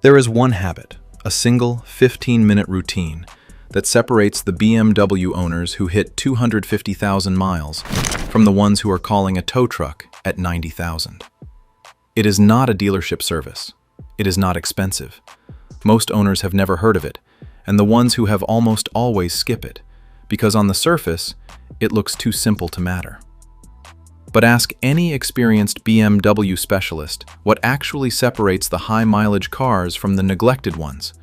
There is one habit, a single 15-minute routine, that separates the BMW owners who hit 250,000 miles from the ones who are calling a tow truck at 90,000. It is not a dealership service. It is not expensive. Most owners have never heard of it, and the ones who have almost always skip it, because on the surface, it looks too simple to matter. But ask any experienced BMW specialist what actually separates the high-mileage cars from the neglected ones,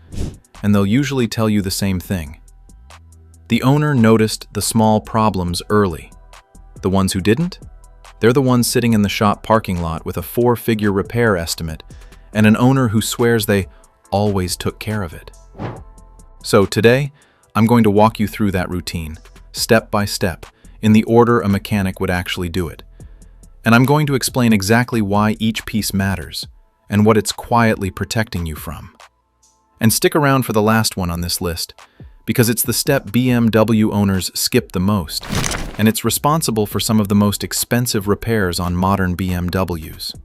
and they'll usually tell you the same thing. The owner noticed the small problems early. The ones who didn't? They're the ones sitting in the shop parking lot with a 4-figure repair estimate and an owner who swears they always took care of it. So today, I'm going to walk you through that routine, step by step, in the order a mechanic would actually do it. And I'm going to explain exactly why each piece matters and what it's quietly protecting you from. And stick around for the last one on this list, because it's the step BMW owners skip the most, and it's responsible for some of the most expensive repairs on modern BMWs.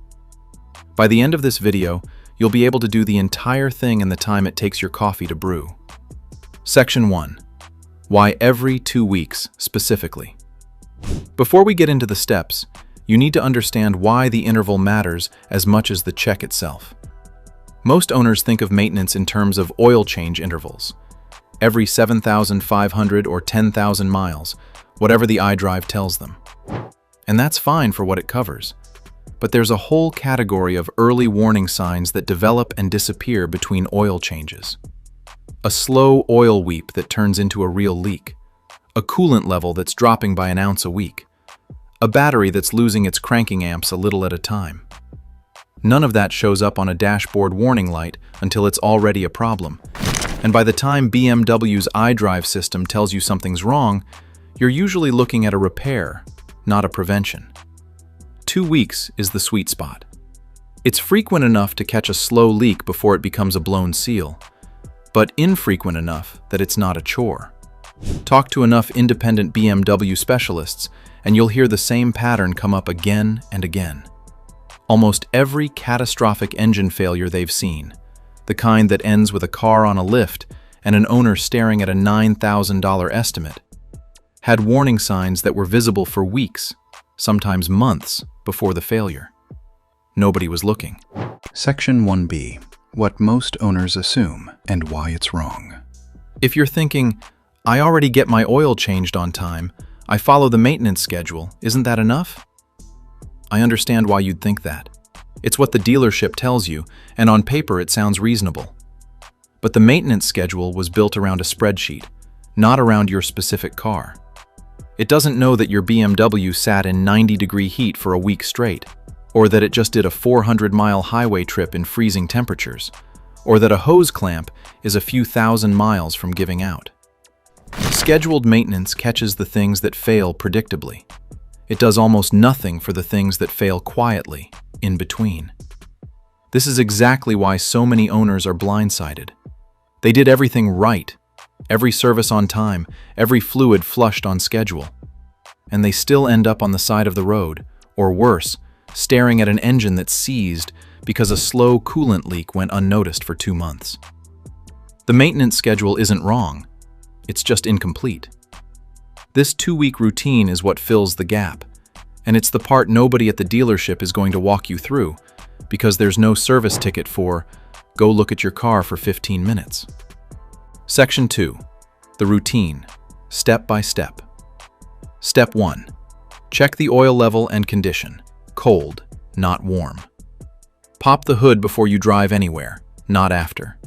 By the end of this video, you'll be able to do the entire thing in the time it takes your coffee to brew. Section 1. Why every 2 weeks specifically? Before we get into the steps, you need to understand why the interval matters as much as the check itself. Most owners think of maintenance in terms of oil change intervals. Every 7,500 or 10,000 miles, whatever the iDrive tells them. And that's fine for what it covers. But there's a whole category of early warning signs that develop and disappear between oil changes. A slow oil weep that turns into a real leak. A coolant level that's dropping by an ounce a week. A battery that's losing its cranking amps a little at a time. None of that shows up on a dashboard warning light until it's already a problem. And by the time BMW's iDrive system tells you something's wrong, you're usually looking at a repair, not a prevention. 2 weeks is the sweet spot. It's frequent enough to catch a slow leak before it becomes a blown seal, but infrequent enough that it's not a chore. Talk to enough independent BMW specialists, and you'll hear the same pattern come up again and again. Almost every catastrophic engine failure they've seen, the kind that ends with a car on a lift and an owner staring at a $9,000 estimate, had warning signs that were visible for weeks, sometimes months, before the failure. Nobody was looking. Section 1B. What most owners assume and why it's wrong. If you're thinking, I already get my oil changed on time, I follow the maintenance schedule, isn't that enough? I understand why you'd think that. It's what the dealership tells you, and on paper it sounds reasonable. But the maintenance schedule was built around a spreadsheet, not around your specific car. It doesn't know that your BMW sat in 90-degree heat for a week straight, or that it just did a 400-mile highway trip in freezing temperatures, or that a hose clamp is a few thousand miles from giving out. Scheduled maintenance catches the things that fail predictably. It does almost nothing for the things that fail quietly, in between. This is exactly why so many owners are blindsided. They did everything right, every service on time, every fluid flushed on schedule. And they still end up on the side of the road, or worse, staring at an engine that's seized because a slow coolant leak went unnoticed for 2 months. The maintenance schedule isn't wrong, it's just incomplete. This 2-week routine is what fills the gap, and it's the part nobody at the dealership is going to walk you through, because there's no service ticket for, go look at your car for 15 minutes. Section 2. The routine, step by step. Step 1. Check the oil level and condition, cold, not warm. Pop the hood before you drive anywhere, not after.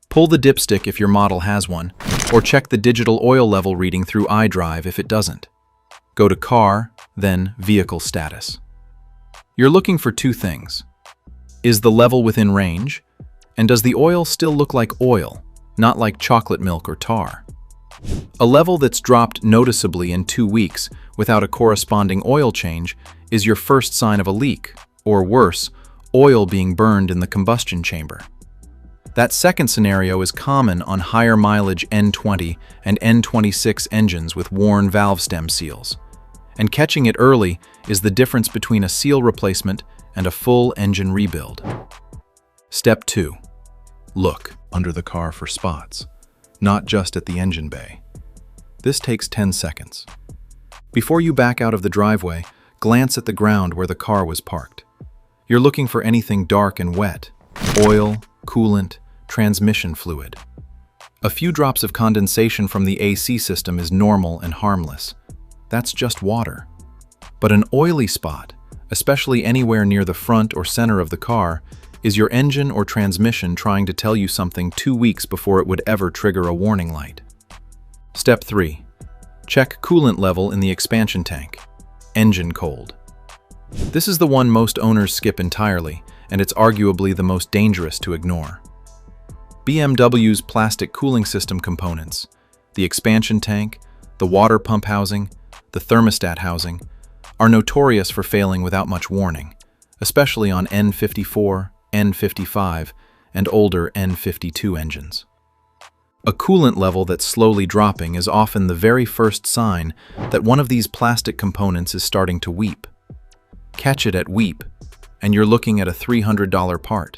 Pull the dipstick if your model has one, or check the digital oil level reading through iDrive if it doesn't. Go to Car, then Vehicle Status. You're looking for 2 things. Is the level within range? And does the oil still look like oil, not like chocolate milk or tar? A level that's dropped noticeably in 2 weeks without a corresponding oil change is your first sign of a leak, or worse, oil being burned in the combustion chamber. That second scenario is common on higher mileage N20 and N26 engines with worn valve stem seals. And catching it early is the difference between a seal replacement and a full engine rebuild. Step 2. Look under the car for spots, not just at the engine bay. This takes 10 seconds. Before you back out of the driveway, glance at the ground where the car was parked. You're looking for anything dark and wet: oil, coolant, transmission fluid. A few drops of condensation from the AC system is normal and harmless. That's just water. But an oily spot, especially anywhere near the front or center of the car, is your engine or transmission trying to tell you something 2 weeks before it would ever trigger a warning light. Step 3. Check coolant level in the expansion tank. Engine cold. This is the one most owners skip entirely, and it's arguably the most dangerous to ignore. BMW's plastic cooling system components, the expansion tank, the water pump housing, the thermostat housing, are notorious for failing without much warning, especially on N54, N55, and older N52 engines. A coolant level that's slowly dropping is often the very first sign that one of these plastic components is starting to weep. Catch it at weep, and you're looking at a $300 part.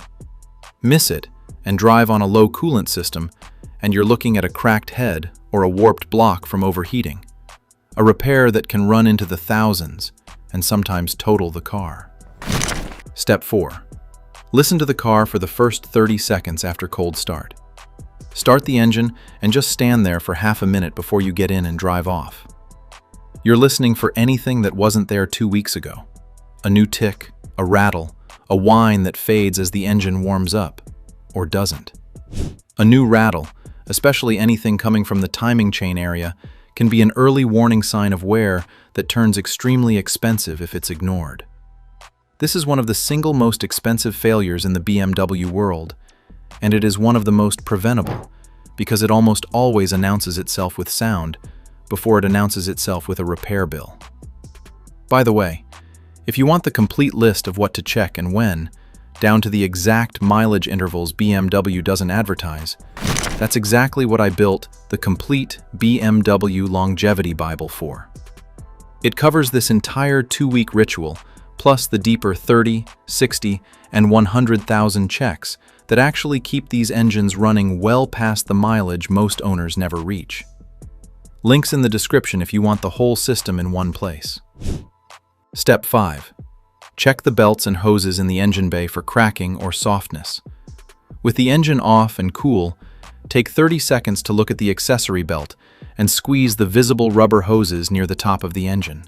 Miss it, and drive on a low coolant system, and you're looking at a cracked head or a warped block from overheating. A repair that can run into the thousands and sometimes total the car. Step 4. Listen to the car for the first 30 seconds after cold start. Start the engine and just stand there for half a minute before you get in and drive off. You're listening for anything that wasn't there 2 weeks ago. A new tick, a rattle, a whine that fades as the engine warms up, or doesn't. A new rattle, especially anything coming from the timing chain area, can be an early warning sign of wear that turns extremely expensive if it's ignored. This is one of the single most expensive failures in the BMW world, and it is one of the most preventable because it almost always announces itself with sound before it announces itself with a repair bill. By the way, if you want the complete list of what to check and when, down to the exact mileage intervals BMW doesn't advertise, that's exactly what I built the complete BMW Longevity Bible for. It covers this entire 2-week ritual, plus the deeper 30, 60, and 100,000 checks that actually keep these engines running well past the mileage most owners never reach. Links in the description if you want the whole system in one place. Step 5. Check the belts and hoses in the engine bay for cracking or softness. With the engine off and cool, take 30 seconds to look at the accessory belt and squeeze the visible rubber hoses near the top of the engine.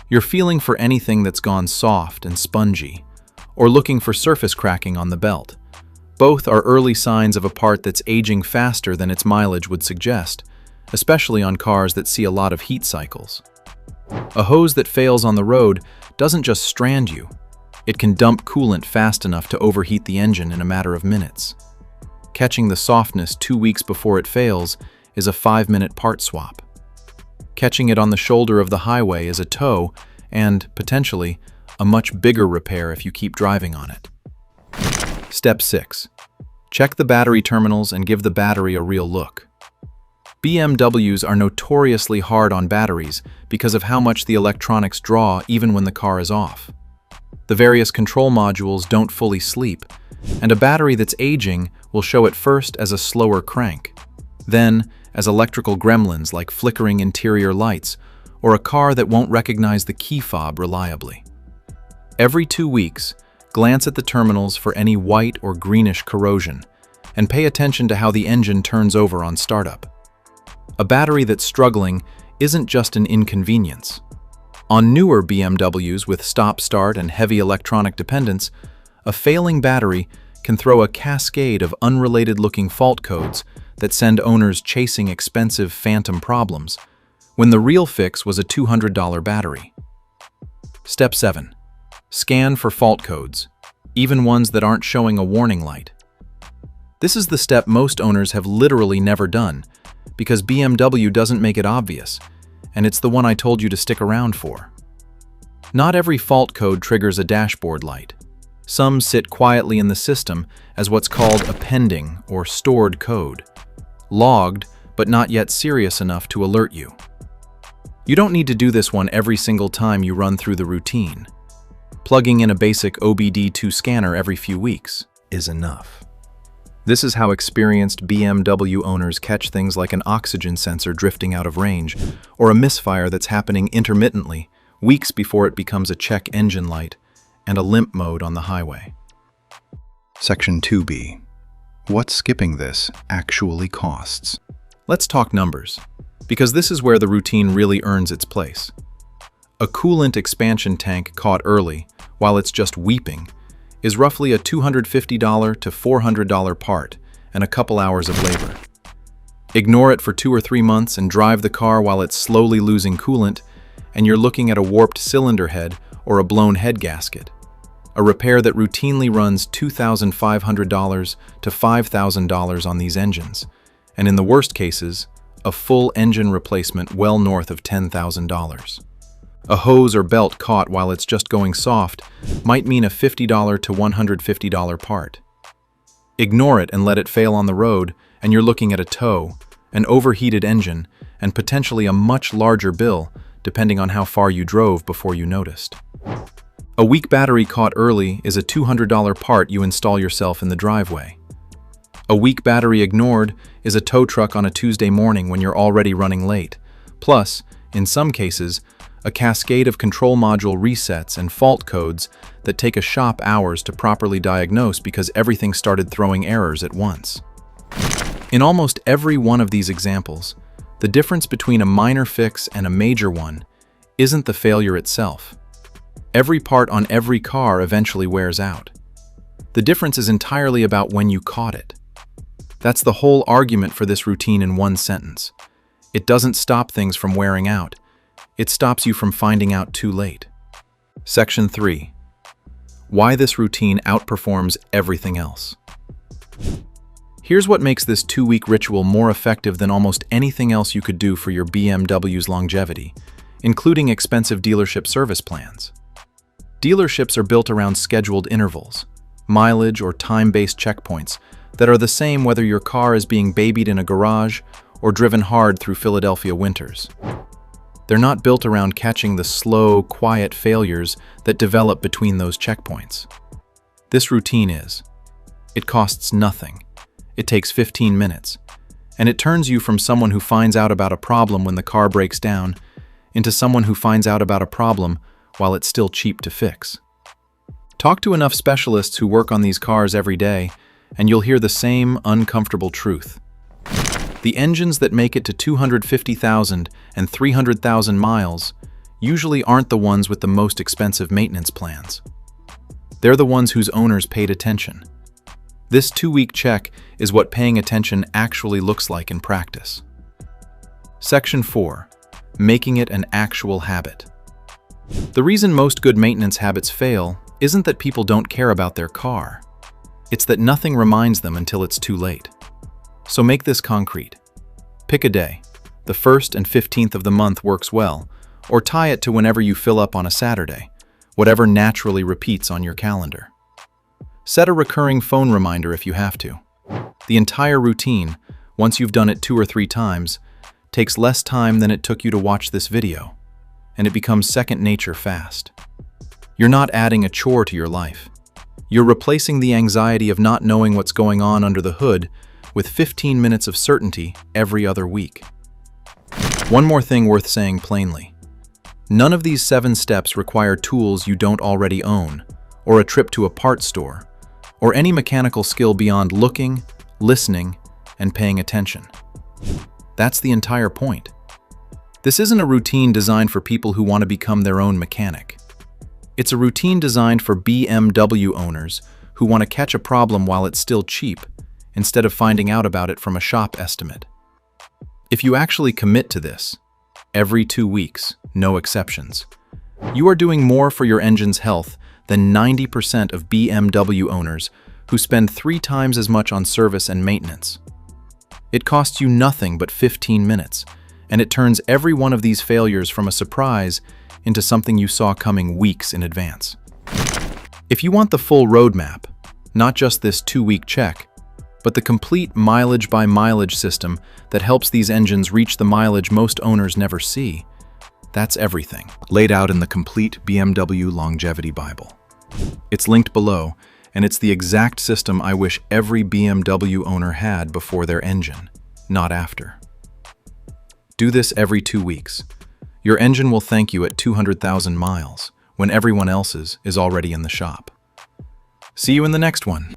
You're feeling for anything that's gone soft and spongy, or looking for surface cracking on the belt. Both are early signs of a part that's aging faster than its mileage would suggest, especially on cars that see a lot of heat cycles. A hose that fails on the road doesn't just strand you, it can dump coolant fast enough to overheat the engine in a matter of minutes. Catching the softness 2 weeks before it fails is a 5-minute part swap. Catching it on the shoulder of the highway is a tow and, potentially, a much bigger repair if you keep driving on it. Step 6. Check the battery terminals and give the battery a real look. BMWs are notoriously hard on batteries because of how much the electronics draw even when the car is off. The various control modules don't fully sleep, and a battery that's aging will show at first as a slower crank, then as electrical gremlins like flickering interior lights or a car that won't recognize the key fob reliably. Every 2 weeks, glance at the terminals for any white or greenish corrosion and pay attention to how the engine turns over on startup. A battery that's struggling isn't just an inconvenience. On newer BMWs with stop-start and heavy electronic dependence, a failing battery can throw a cascade of unrelated-looking fault codes that send owners chasing expensive phantom problems, when the real fix was a $200 battery. Step 7. Scan for fault codes, even ones that aren't showing a warning light. This is the step most owners have literally never done, because BMW doesn't make it obvious, and it's the one I told you to stick around for. Not every fault code triggers a dashboard light. Some sit quietly in the system as what's called a pending or stored code, logged but not yet serious enough to alert you. You don't need to do this one every single time you run through the routine. Plugging in a basic OBD2 scanner every few weeks is enough. This is how experienced BMW owners catch things like an oxygen sensor drifting out of range, or a misfire that's happening intermittently, weeks before it becomes a check engine light and a limp mode on the highway. Section 2B. What skipping this actually costs. Let's talk numbers, because this is where the routine really earns its place. A coolant expansion tank caught early, while it's just weeping, is roughly a $250 to $400 part and a couple hours of labor. Ignore it for 2 or 3 months and drive the car while it's slowly losing coolant, and you're looking at a warped cylinder head or a blown head gasket. A repair that routinely runs $2,500 to $5,000 on these engines, and in the worst cases, a full engine replacement well north of $10,000. A hose or belt caught while it's just going soft might mean a $50 to $150 part. Ignore it and let it fail on the road, and you're looking at a tow, an overheated engine, and potentially a much larger bill, depending on how far you drove before you noticed. A weak battery caught early is a $200 part you install yourself in the driveway. A weak battery ignored is a tow truck on a Tuesday morning when you're already running late. Plus, in some cases, a cascade of control module resets and fault codes that take a shop hours to properly diagnose because everything started throwing errors at once. In almost every one of these examples, the difference between a minor fix and a major one isn't the failure itself. Every part on every car eventually wears out. The difference is entirely about when you caught it. That's the whole argument for this routine in one sentence. It doesn't stop things from wearing out. It stops you from finding out too late. Section 3. Why this routine outperforms everything else. Here's what makes this 2-week ritual more effective than almost anything else you could do for your BMW's longevity, including expensive dealership service plans. Dealerships are built around scheduled intervals, mileage or time-based checkpoints that are the same whether your car is being babied in a garage or driven hard through Philadelphia winters. They're not built around catching the slow, quiet failures that develop between those checkpoints. This routine is. It costs nothing. It takes 15 minutes, and it turns you from someone who finds out about a problem when the car breaks down into someone who finds out about a problem while it's still cheap to fix. Talk to enough specialists who work on these cars every day, and you'll hear the same uncomfortable truth. The engines that make it to 250,000 and 300,000 miles usually aren't the ones with the most expensive maintenance plans. They're the ones whose owners paid attention. This 2-week check is what paying attention actually looks like in practice. Section 4. Making it an actual habit. The reason most good maintenance habits fail isn't that people don't care about their car. It's that nothing reminds them until it's too late. So make this concrete. Pick a day. The 1st and 15th of the month works well, or tie it to whenever you fill up on a Saturday, whatever naturally repeats on your calendar. Set a recurring phone reminder if you have to. The entire routine, once you've done it 2 or 3 times, takes less time than it took you to watch this video, and it becomes second nature fast. You're not adding a chore to your life. You're replacing the anxiety of not knowing what's going on under the hood with 15 minutes of certainty every other week. One more thing worth saying plainly. None of these 7 steps require tools you don't already own, or a trip to a parts store, or any mechanical skill beyond looking, listening, and paying attention. That's the entire point. This isn't a routine designed for people who want to become their own mechanic. It's a routine designed for BMW owners who want to catch a problem while it's still cheap, instead of finding out about it from a shop estimate. If you actually commit to this, every 2 weeks, no exceptions, you are doing more for your engine's health than 90% of BMW owners who spend 3 times as much on service and maintenance. It costs you nothing but 15 minutes, and it turns every one of these failures from a surprise into something you saw coming weeks in advance. If you want the full roadmap, not just this 2-week check, but the complete mileage-by-mileage system that helps these engines reach the mileage most owners never see, that's everything, laid out in the complete BMW Longevity Bible. It's linked below, and it's the exact system I wish every BMW owner had before their engine, not after. Do this every 2 weeks. Your engine will thank you at 200,000 miles, when everyone else's is already in the shop. See you in the next one.